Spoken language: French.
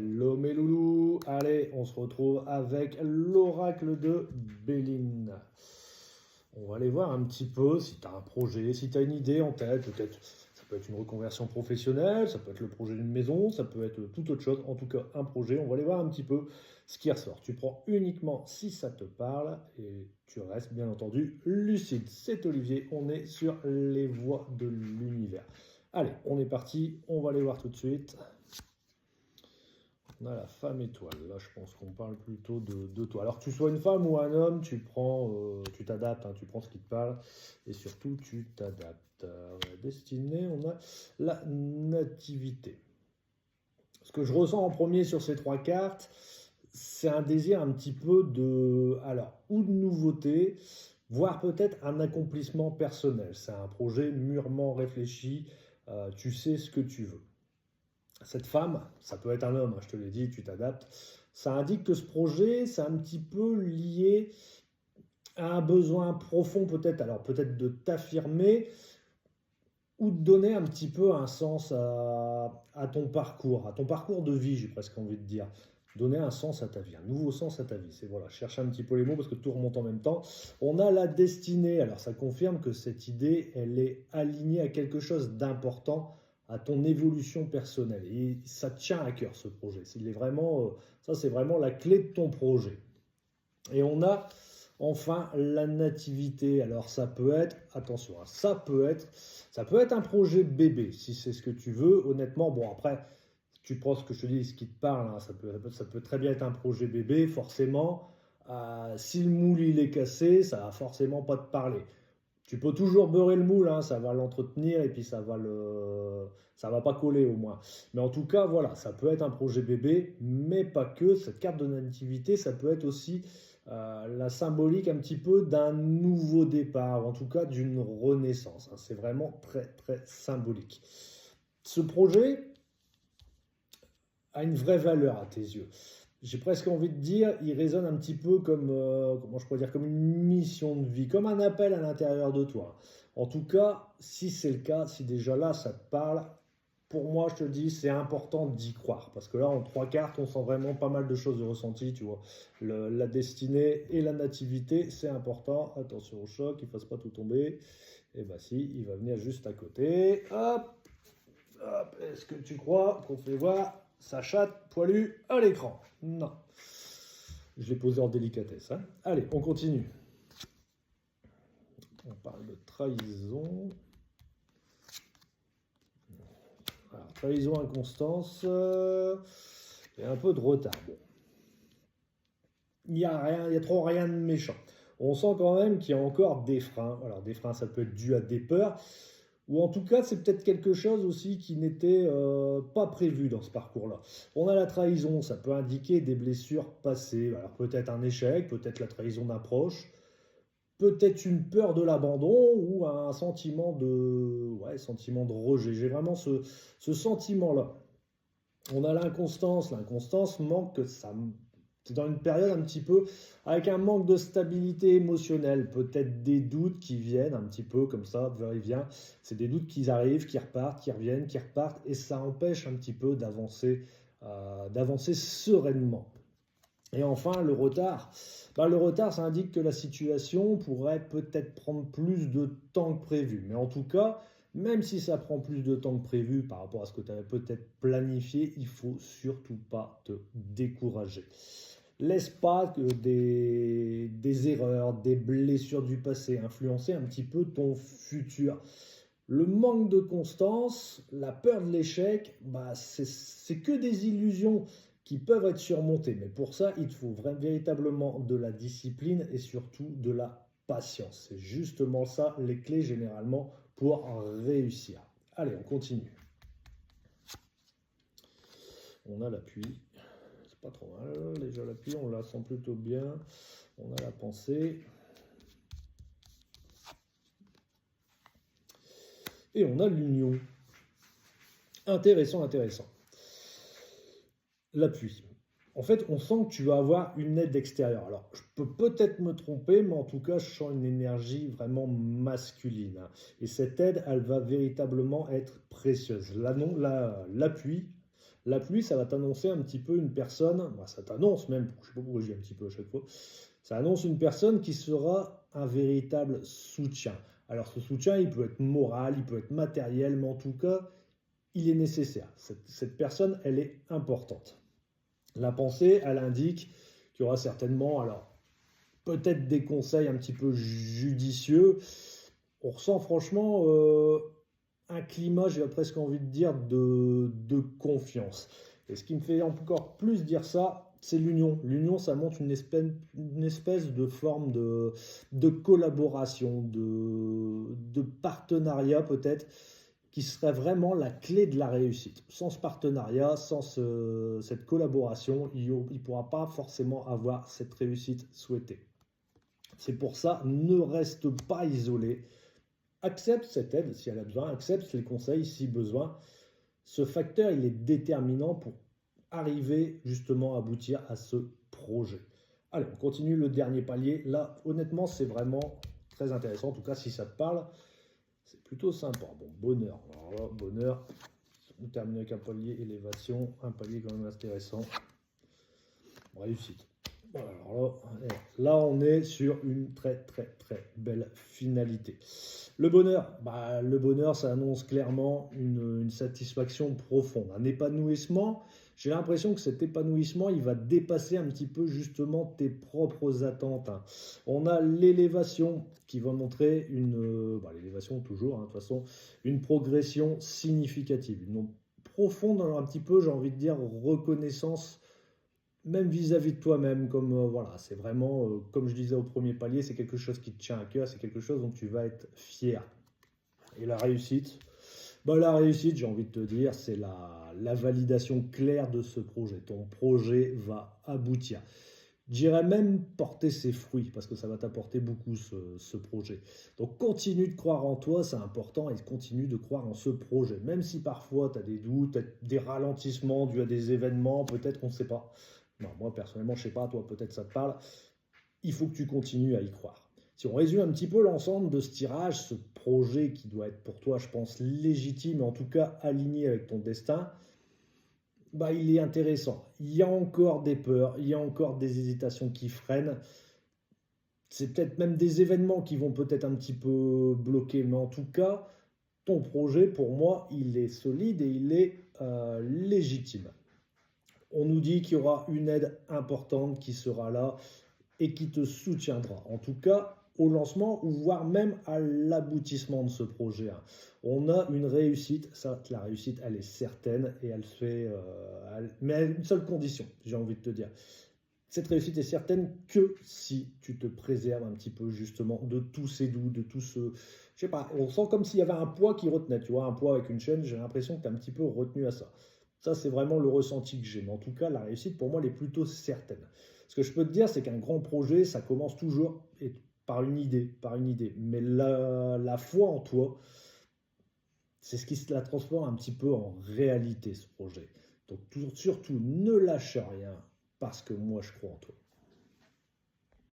Hello mes loulous, allez, on se retrouve avec l'oracle de Béline. On va aller voir un petit peu si tu as un projet, si tu as une idée en tête, peut-être ça peut être une reconversion professionnelle, ça peut être le projet d'une maison, ça peut être toute autre chose, en tout cas un projet. On va aller voir un petit peu ce qui ressort. Tu prends uniquement si ça te parle et tu restes bien entendu lucide. C'est Olivier, on est sur les voies de l'univers. Allez, on est parti, on va aller voir tout de suite. On a la femme étoile. Là, je pense qu'on parle plutôt de toi. Alors, que tu sois une femme ou un homme, tu t'adaptes, hein, tu prends ce qui te parle et surtout, tu t'adaptes. Destinée, on a la nativité. Ce que je ressens en premier sur ces trois cartes, c'est un désir un petit peu ou de nouveauté, voire peut-être un accomplissement personnel. C'est un projet mûrement réfléchi. Tu sais ce que tu veux. Cette femme, ça peut être un homme, hein, je te l'ai dit, tu t'adaptes. Ça indique que ce projet, c'est un petit peu lié à un besoin profond peut-être, alors peut-être de t'affirmer ou de donner un petit peu un sens à ton parcours de vie, j'ai presque envie de dire. Donner un sens à ta vie, un nouveau sens à ta vie. C'est voilà, chercher un petit peu les mots parce que tout remonte en même temps. On a la destinée. Alors ça confirme que cette idée, elle est alignée à quelque chose d'important, à ton évolution personnelle. Et ça tient à cœur ce projet. Ça c'est vraiment la clé de ton projet. Et on a enfin la nativité. Alors ça peut être, attention, hein, ça peut être un projet bébé si c'est ce que tu veux. Honnêtement, bon après, tu prends ce que je te dis, ce qui te parle, hein, ça peut très bien être un projet bébé, forcément. Si le moule il est cassé, ça va forcément pas te parler. Tu peux toujours beurrer le moule, hein, ça va l'entretenir et puis ça va pas coller au moins. Mais en tout cas, voilà, ça peut être un projet bébé, mais pas que. Cette carte de nativité, ça peut être aussi la symbolique un petit peu d'un nouveau départ, ou en tout cas d'une renaissance, hein. C'est vraiment très très symbolique. Ce projet a une vraie valeur à tes yeux. J'ai presque envie de dire, il résonne un petit peu comme, comment je pourrais dire, comme une mission de vie, comme un appel à l'intérieur de toi. En tout cas, si c'est le cas, si déjà là ça te parle, pour moi, je te dis, c'est important d'y croire. Parce que là, en trois cartes, on sent vraiment pas mal de choses de ressenti, tu vois. La destinée et la nativité, c'est important. Attention au choc, il ne fasse pas tout tomber. Et bah si, il va venir juste à côté. Hop, hop, est-ce que tu crois qu'on fait voir sa chatte poilue à l'écran? Non. Je l'ai posé en délicatesse, hein. Allez, on continue. On parle de trahison. Alors, trahison, inconstance et un peu de retard. Bon. Il y a trop rien de méchant. On sent quand même qu'il y a encore des freins. Alors des freins, ça peut être dû à des peurs, ou en tout cas, c'est peut-être quelque chose aussi qui n'était pas prévu dans ce parcours-là. On a la trahison, ça peut indiquer des blessures passées. Alors peut-être un échec, peut-être la trahison d'un proche, peut-être une peur de l'abandon ou un sentiment de rejet. J'ai vraiment ce sentiment-là. On a l'inconstance. L'inconstance manque, c'est dans une période un petit peu avec un manque de stabilité émotionnelle, peut-être des doutes qui viennent un petit peu comme ça, va-et-vient. C'est des doutes qui arrivent, qui repartent, qui reviennent, qui repartent, et ça empêche un petit peu d'avancer sereinement. Et enfin, le retard. Le retard, ça indique que la situation pourrait peut-être prendre plus de temps que prévu. Mais en tout cas, même si ça prend plus de temps que prévu par rapport à ce que tu avais peut-être planifié, il ne faut surtout pas te décourager. Laisse pas que des erreurs, des blessures du passé influencer un petit peu ton futur. Le manque de constance, la peur de l'échec, c'est que des illusions qui peuvent être surmontées. Mais pour ça, il te faut véritablement de la discipline et surtout de la patience. C'est justement ça les clés généralement pour réussir. Allez, on continue. On a l'appui. C'est pas trop mal. Déjà l'appui, on la sent plutôt bien. On a la pensée. Et on a l'union. Intéressant, intéressant. L'appui. En fait, on sent que tu vas avoir une aide extérieure. Alors, je peux peut-être me tromper, mais en tout cas, je sens une énergie vraiment masculine, hein. Et cette aide, elle va véritablement être précieuse. L'appui, La pluie, ça va t'annoncer un petit peu une personne, bah, ça t'annonce même, je sais pas pourquoi je dis un petit peu à chaque fois, ça annonce une personne qui sera un véritable soutien. Alors ce soutien, il peut être moral, il peut être matériel, mais en tout cas, il est nécessaire. Cette personne, elle est importante. La pensée, elle indique qu'il y aura certainement, alors peut-être des conseils un petit peu judicieux. On ressent franchement un climat, j'ai presque envie de dire, de confiance. Et ce qui me fait encore plus dire ça, c'est l'union. L'union, ça montre une espèce de forme de collaboration, de partenariat peut-être, qui serait vraiment la clé de la réussite. Sans ce partenariat, sans cette collaboration, il ne pourra pas forcément avoir cette réussite souhaitée. C'est pour ça, ne reste pas isolé. Accepte cette aide si elle a besoin, accepte les conseils si besoin. Ce facteur, il est déterminant pour arriver justement à aboutir à ce projet. Allez, on continue le dernier palier. Là, honnêtement, c'est vraiment très intéressant. En tout cas, si ça te parle, c'est plutôt sympa. Bon, bonheur. Alors là, bonheur, on termine avec un palier élévation, un palier quand même intéressant. Réussite. Alors là, on est sur une très très très belle finalité. Le bonheur, ça annonce clairement une satisfaction profonde, un épanouissement. J'ai l'impression que cet épanouissement, il va dépasser un petit peu justement tes propres attentes. On a l'élévation qui va montrer l'élévation toujours, de toute façon, une progression significative, une profonde, un petit peu, j'ai envie de dire, reconnaissance même vis-à-vis de toi-même, comme voilà, c'est vraiment, comme je disais au premier palier, c'est quelque chose qui te tient à cœur, c'est quelque chose dont tu vas être fier. Et la réussite, j'ai envie de te dire, c'est la validation claire de ce projet. Ton projet va aboutir. J'irais même porter ses fruits, parce que ça va t'apporter beaucoup ce projet. Donc continue de croire en toi, c'est important, et continue de croire en ce projet. Même si parfois tu as des doutes, des ralentissements dus à des événements, peut-être qu'on ne sait pas. Non, moi personnellement, je ne sais pas, toi peut-être ça te parle. Il faut que tu continues à y croire. Si on résume un petit peu l'ensemble de ce tirage, ce projet qui doit être pour toi, je pense, légitime, en tout cas aligné avec ton destin, bah, il est intéressant. Il y a encore des peurs, il y a encore des hésitations qui freinent. C'est peut-être même des événements qui vont peut-être un petit peu bloquer, mais en tout cas, ton projet, pour moi, il est solide et il est légitime. On nous dit qu'il y aura une aide importante qui sera là et qui te soutiendra. En tout cas, au lancement ou voire même à l'aboutissement de ce projet. On a une réussite, ça, la réussite, elle est certaine et elle se fait, mais à une seule condition, j'ai envie de te dire. Cette réussite est certaine que si tu te préserves un petit peu justement de tous ces doutes, de tout ce... Je sais pas, on sent comme s'il y avait un poids qui retenait, tu vois, un poids avec une chaîne, j'ai l'impression que tu es un petit peu retenu à ça. Ça, c'est vraiment le ressenti que j'ai. Mais en tout cas, la réussite, pour moi, elle est plutôt certaine. Ce que je peux te dire, c'est qu'un grand projet, ça commence toujours par une idée, par une idée. Mais la foi en toi, c'est ce qui se la transforme un petit peu en réalité, ce projet. Donc surtout, ne lâche rien, parce que moi, je crois en toi.